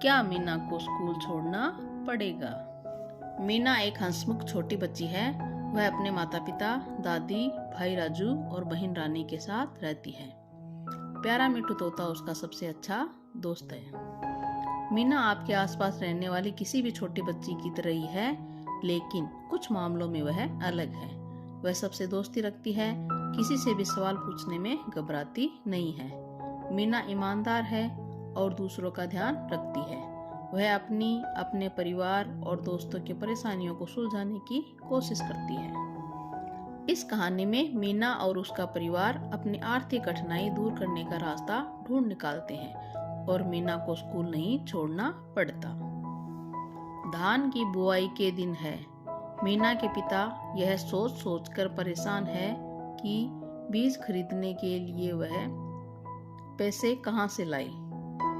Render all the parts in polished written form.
क्या मीना को स्कूल छोड़ना पड़ेगा? मीना एक हंसमुख छोटी बच्ची है। वह अपने माता पिता, दादी, भाई राजू और बहन रानी के साथ रहती है। प्यारा मिट्टू तोता उसका सबसे अच्छा दोस्त है। मीना आपके आसपास रहने वाली किसी भी छोटी बच्ची की तरह ही है, लेकिन कुछ मामलों में वह अलग है। वह सबसे दोस्ती रखती है, किसी से भी सवाल पूछने में घबराती नहीं है। मीना ईमानदार है और दूसरों का ध्यान रखती है। वह अपने परिवार और दोस्तों की परेशानियों को सुलझाने की कोशिश करती है। इस कहानी में मीना और उसका परिवार अपनी आर्थिक कठिनाई दूर करने का रास्ता ढूंढ निकालते हैं और मीना को स्कूल नहीं छोड़ना पड़ता। धान की बुआई के दिन है। मीना के पिता यह सोच कर परेशान है कि बीज खरीदने के लिए वह पैसे कहां से लाए।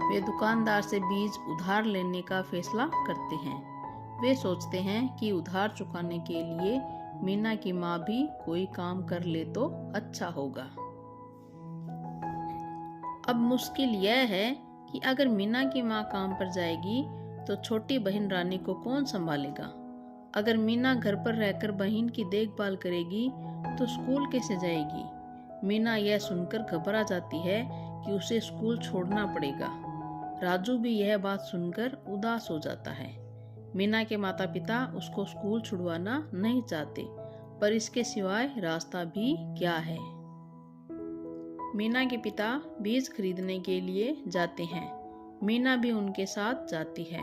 वे दुकानदार से बीज उधार लेने का फैसला करते हैं। वे सोचते हैं कि उधार चुकाने के लिए मीना की माँ भी कोई काम कर ले तो अच्छा होगा। अब मुश्किल यह है कि अगर मीना की माँ काम पर जाएगी तो छोटी बहन रानी को कौन संभालेगा। अगर मीना घर पर रहकर बहन की देखभाल करेगी तो स्कूल कैसे जाएगी। मीना यह सुनकर घबरा जाती है कि उसे स्कूल छोड़ना पड़ेगा। राजू भी यह बात सुनकर उदास हो जाता है। मीना के माता पिता उसको स्कूल छुड़वाना नहीं चाहते, पर इसके सिवाय रास्ता भी क्या है। मीना के पिता बीज खरीदने के लिए जाते हैं। मीना भी उनके साथ जाती है।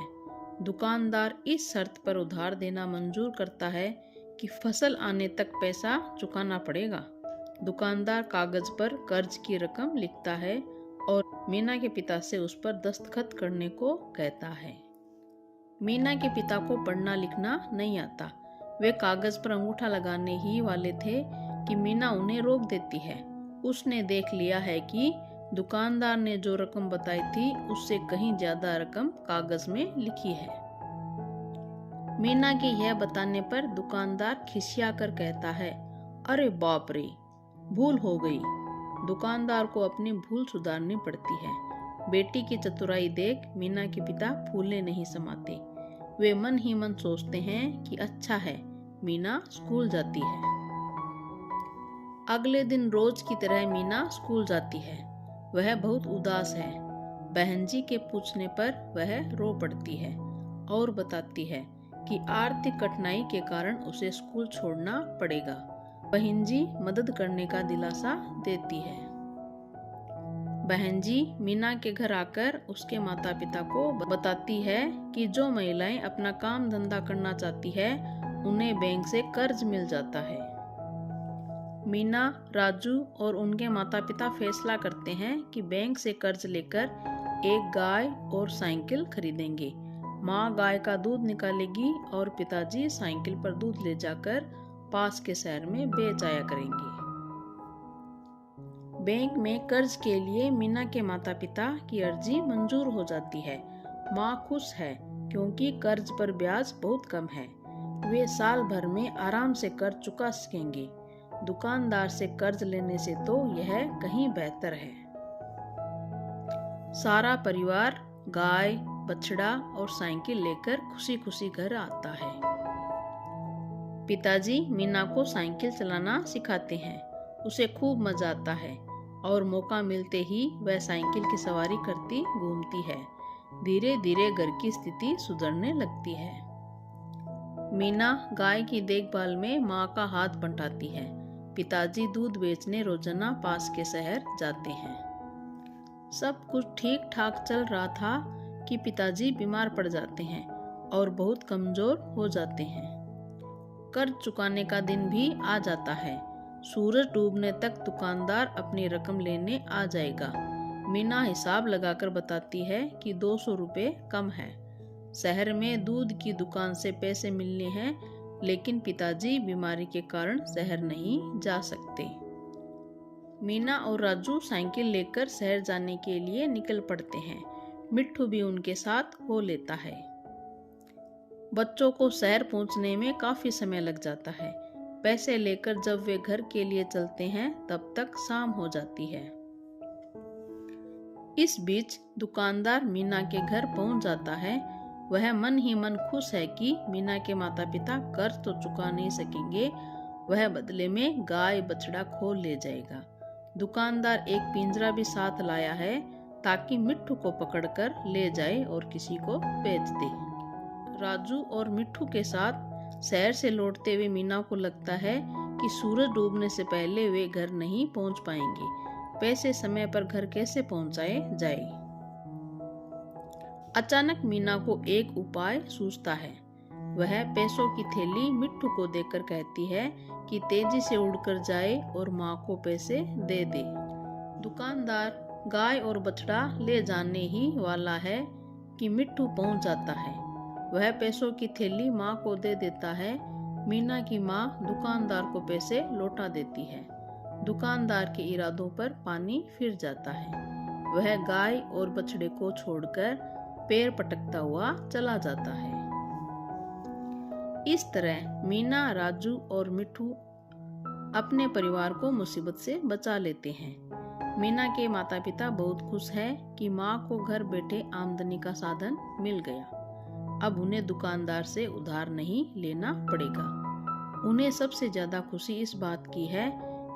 दुकानदार इस शर्त पर उधार देना मंजूर करता है कि फसल आने तक पैसा चुकाना पड़ेगा। दुकानदार कागज पर कर्ज की रकम लिखता है और मीना के पिता से उस पर दस्तखत करने को कहता है। मीना के पिता को पढ़ना लिखना नहीं आता। वे कागज पर अंगूठा लगाने ही वाले थे कि मीना उन्हें रोक देती है। उसने देख लिया है कि दुकानदार ने जो रकम बताई थी उससे कहीं ज्यादा रकम कागज में लिखी है। मीना के यह बताने पर दुकानदार खिसिया कर कहता है, अरे बाप रे, भूल हो गई। दुकानदार को अपनी भूल सुधारनी पड़ती है। बेटी की चतुराई देख मीना के पिता फूले नहीं समाते। वे मन ही मन सोचते हैं कि अच्छा है, मीना स्कूल जाती है। अगले दिन रोज की तरह मीना स्कूल जाती है। वह बहुत उदास है। बहन जी के पूछने पर वह रो पड़ती है और बताती है कि आर्थिक कठिनाई के कारण उसे स्कूल छोड़ना पड़ेगा। बहन जी मदद करने का दिलासा देती है। बहन जी मीना के घर आकर उसके माता पिता को बताती है कि जो महिलाएं अपना काम धंधा करना चाहती है उन्हें बैंक से कर्ज मिल जाता है। मीना, राजू और उनके माता पिता फैसला करते हैं कि बैंक से कर्ज लेकर एक गाय और साइकिल खरीदेंगे। माँ गाय का दूध निकालेगी और पिताजी साइकिल पर दूध ले जाकर पास के शहर में बेच आया करेंगे। बैंक में कर्ज के लिए मीना के माता पिता की अर्जी मंजूर हो जाती है। माँ खुश है क्योंकि कर्ज पर ब्याज बहुत कम है। वे साल भर में आराम से कर्ज चुका सकेंगे। दुकानदार से कर्ज लेने से तो यह कहीं बेहतर है। सारा परिवार गाय, बछड़ा और साइकिल लेकर खुशी खुशी घर आता है। पिताजी मीना को साइकिल चलाना सिखाते हैं। उसे खूब मजा आता है और मौका मिलते ही वह साइकिल की सवारी करती घूमती है। धीरे धीरे घर की स्थिति सुधरने लगती है। मीना गाय की देखभाल में माँ का हाथ बंटाती है। पिताजी दूध बेचने रोजाना पास के शहर जाते हैं। सब कुछ ठीक ठाक चल रहा था कि पिताजी बीमार पड़ जाते हैं और बहुत कमजोर हो जाते हैं। कर्ज चुकाने का दिन भी आ जाता है। सूरज डूबने तक दुकानदार अपनी रकम लेने आ जाएगा। मीना हिसाब लगाकर बताती है कि 200 रुपये कम है। शहर में दूध की दुकान से पैसे मिलने हैं, लेकिन पिताजी बीमारी के कारण शहर नहीं जा सकते। मीना और राजू साइकिल लेकर शहर जाने के लिए निकल पड़ते हैं। मिट्टू भी उनके साथ हो लेता है। बच्चों को शहर पहुंचने में काफी समय लग जाता है। पैसे लेकर जब वे घर के लिए चलते हैं तब तक शाम हो जाती है। इस बीच दुकानदार मीना के घर पहुंच जाता है। वह मन ही मन खुश है कि मीना के माता पिता कर्ज तो चुका नहीं सकेंगे, वह बदले में गाय बछड़ा खोल ले जाएगा। दुकानदार एक पिंजरा भी साथ लाया है ताकि मिट्ठू को पकड़कर ले जाए और किसी को बेच दे। राजू और मिट्ठू के साथ शहर से लौटते हुए मीना को लगता है कि सूरज डूबने से पहले वे घर नहीं पहुंच पाएंगे। पैसे समय पर घर कैसे पहुंचाए जाए। अचानक मीना को एक उपाय सूझता है। वह पैसों की थैली मिट्ठू को देकर कहती है कि तेजी से उड़कर जाए और माँ को पैसे दे दे। दुकानदार गाय और बछड़ा ले जाने ही वाला है कि मिट्ठू पहुंच जाता है। वह पैसों की थैली माँ को दे देता है। मीना की माँ दुकानदार को पैसे लौटा देती है। दुकानदार के इरादों पर पानी फिर जाता है। वह गाय और बछड़े को छोड़कर पैर पटकता हुआ चला जाता है। इस तरह मीना, राजू और मिट्ठू अपने परिवार को मुसीबत से बचा लेते हैं। मीना के माता पिता बहुत खुश हैं कि माँ को घर बैठे आमदनी का साधन मिल गया। अब उन्हें दुकानदार से उधार नहीं लेना पड़ेगा। उन्हें सबसे ज्यादा खुशी इस बात की है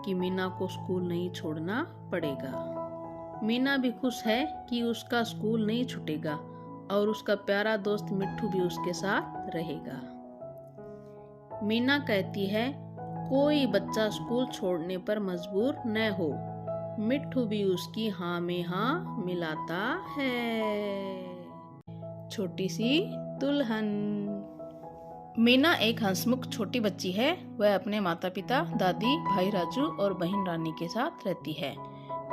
कि मीना को स्कूल नहीं छोड़ना पड़ेगा। मीना भी खुश है कि उसका स्कूल नहीं छूटेगा और उसका प्यारा दोस्त मिट्ठू भी उसके साथ रहेगा। मीना कहती है, कोई बच्चा स्कूल छोड़ने पर मजबूर न हो। मिट्ठू भी उसकी हाँ में हाँ मिलाता है। छोटी सी दुल्हन। मीना एक हंसमुख छोटी बच्ची है। वह अपने माता पिता, दादी, भाई राजू और बहन रानी के साथ रहती है।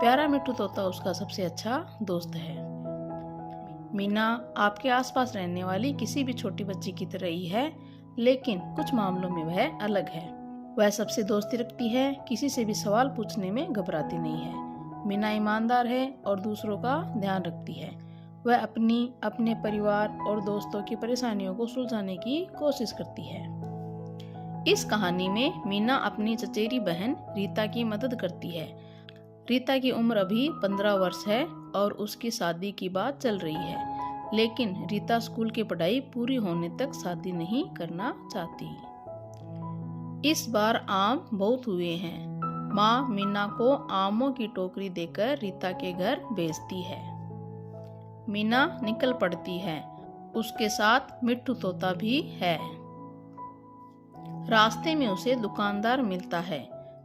प्यारा मिट्ठू तोता उसका सबसे अच्छा दोस्त है। मीना आपके आसपास रहने वाली किसी भी छोटी बच्ची की तरह ही है, लेकिन कुछ मामलों में वह अलग है। वह सबसे दोस्ती रखती है, किसी से भी सवाल पूछने में घबराती नहीं है। मीना ईमानदार है और दूसरों का ध्यान रखती है। वह अपने परिवार और दोस्तों की परेशानियों को सुलझाने की कोशिश करती है। इस कहानी में मीना अपनी चचेरी बहन रीता की मदद करती है। रीता की उम्र अभी 15 वर्ष है और उसकी शादी की बात चल रही है, लेकिन रीता स्कूल की पढ़ाई पूरी होने तक शादी नहीं करना चाहती। इस बार आम बहुत हुए हैं। माँ मीना को आमों की टोकरी देकर रीता के घर भेजती है। मीना निकल पड़ती है। उसके साथ मिट्ठू तोता भी है। रास्ते में उसे दुकानदार मिलता है।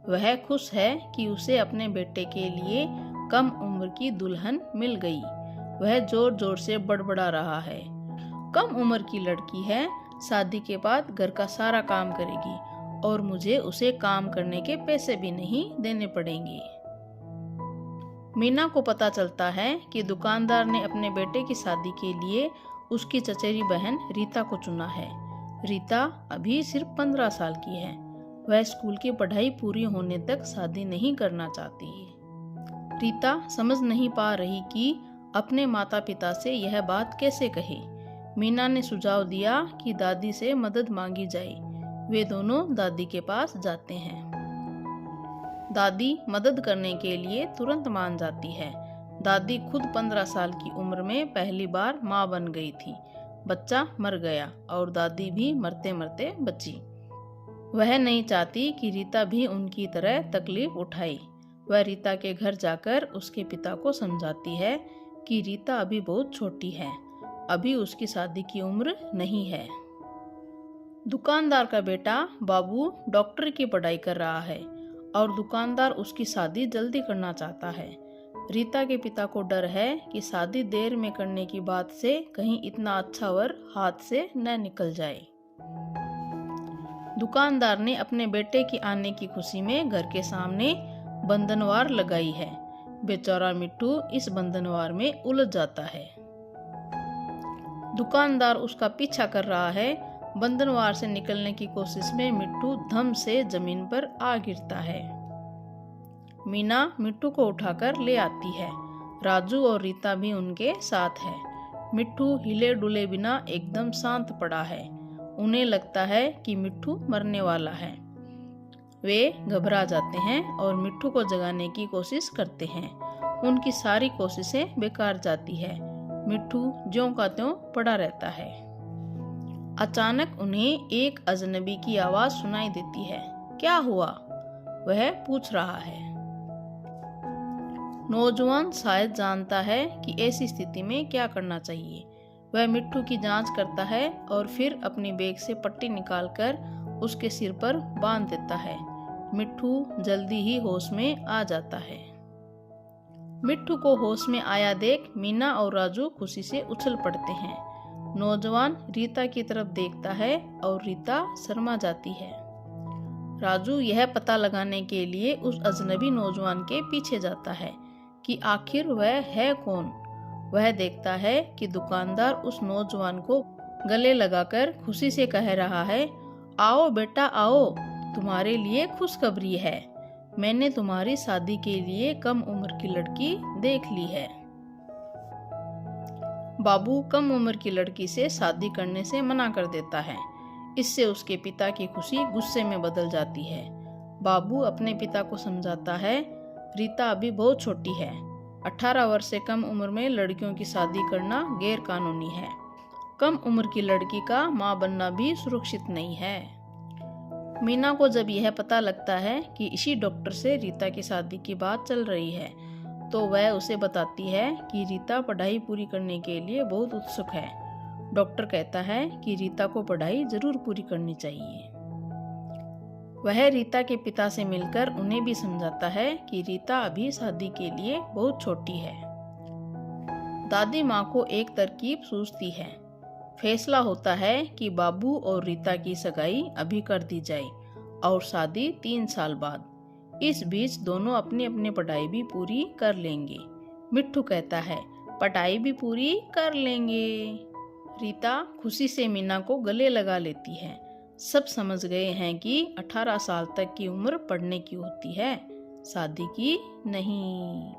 वह खुश है कि उसे अपने बेटे के लिए कम उम्र की दुल्हन मिल गई। वह जोर जोर से बड़बड़ा रहा है। कम उम्र की लड़की है, शादी के बाद घर का सारा काम करेगी और मुझे उसे काम करने के पैसे भी नहीं देने पड़ेंगे। मीना को पता चलता है कि दुकानदार ने अपने बेटे की शादी के लिए उसकी चचेरी बहन रीता को चुना है। रीता अभी सिर्फ 15 साल की है। वह स्कूल की पढ़ाई पूरी होने तक शादी नहीं करना चाहती। रीता समझ नहीं पा रही कि अपने माता पिता से यह बात कैसे कहे। मीना ने सुझाव दिया कि दादी से मदद मांगी जाए। वे दोनों दादी के पास जाते हैं। दादी मदद करने के लिए तुरंत मान जाती है। दादी खुद 15 साल की उम्र में पहली बार माँ बन गई थी। बच्चा मर गया और दादी भी मरते मरते बची। वह नहीं चाहती कि रीता भी उनकी तरह तकलीफ उठाए। वह रीता के घर जाकर उसके पिता को समझाती है कि रीता अभी बहुत छोटी है, अभी उसकी शादी की उम्र नहीं है। दुकानदार का बेटा बाबू डॉक्टर की पढ़ाई कर रहा है और दुकानदार उसकी शादी जल्दी करना चाहता है। रीता के पिता को डर है कि शादी देर में करने की बात से कहीं इतना अच्छा वर हाथ से न निकल जाए। दुकानदार ने अपने बेटे की आने की खुशी में घर के सामने बंधनवार लगाई है। बेचारा मिट्ठू इस बंधनवार में उलझ जाता है। दुकानदार उसका पीछा कर रहा है। बंधनवार से निकलने की कोशिश में मिट्ठू धम से जमीन पर आ गिरता है। मीना मिट्ठू को उठाकर ले आती है। राजू और रीता भी उनके साथ है। मिट्ठू हिले डुले बिना एकदम शांत पड़ा है। उन्हें लगता है कि मिट्ठू मरने वाला है। वे घबरा जाते हैं और मिट्ठू को जगाने की कोशिश करते हैं। उनकी सारी कोशिशें बेकार जाती है। मिट्ठू ज्यों का त्यों पड़ा रहता है। अचानक उन्हें एक अजनबी की आवाज सुनाई देती है। क्या हुआ? वह पूछ रहा है। नौजवान शायद जानता है कि ऐसी स्थिति में क्या करना चाहिए। वह मिट्ठू की जांच करता है और फिर अपनी बैग से पट्टी निकालकर उसके सिर पर बांध देता है। मिट्ठू जल्दी ही होश में आ जाता है। मिट्ठू को होश में आया देख मीना और राजू खुशी से उछल पड़ते हैं। नौजवान रीता की तरफ देखता है और रीता शर्मा जाती है। राजू यह पता लगाने के लिए उस अजनबी नौजवान के पीछे जाता है कि आखिर वह है कौन। वह देखता है कि दुकानदार उस नौजवान को गले लगाकर खुशी से कह रहा है, आओ बेटा आओ, तुम्हारे लिए खुशखबरी है। मैंने तुम्हारी शादी के लिए कम उम्र की लड़की देख ली है। बाबू कम उम्र की लड़की से शादी करने से मना कर देता है। इससे उसके पिता की खुशी गुस्से में बदल जाती है। बाबू अपने पिता को समझाता है, रीता अभी बहुत छोटी है। 18 वर्ष से कम उम्र में लड़कियों की शादी करना गैर कानूनी है। कम उम्र की लड़की का मां बनना भी सुरक्षित नहीं है। मीना को जब यह पता लगता है कि इसी डॉक्टर से रीता की शादी की बात चल रही है, तो वह उसे बताती है कि रीता पढ़ाई पूरी करने के लिए बहुत उत्सुक है। डॉक्टर कहता है कि रीता को पढ़ाई जरूर पूरी करनी चाहिए। वह रीता के पिता से मिलकर उन्हें भी समझाता है कि रीता अभी शादी के लिए बहुत छोटी है। दादी माँ को एक तरकीब सूझती है। फैसला होता है कि बाबू और रीता की सगाई अभी कर दी जाए और शादी 3 साल बाद। इस बीच दोनों अपनी अपनी पढ़ाई भी पूरी कर लेंगे। मिट्ठू कहता है, पढ़ाई भी पूरी कर लेंगे। रीता खुशी से मीना को गले लगा लेती है। सब समझ गए हैं कि 18 साल तक की उम्र पढ़ने की होती है, शादी की नहीं।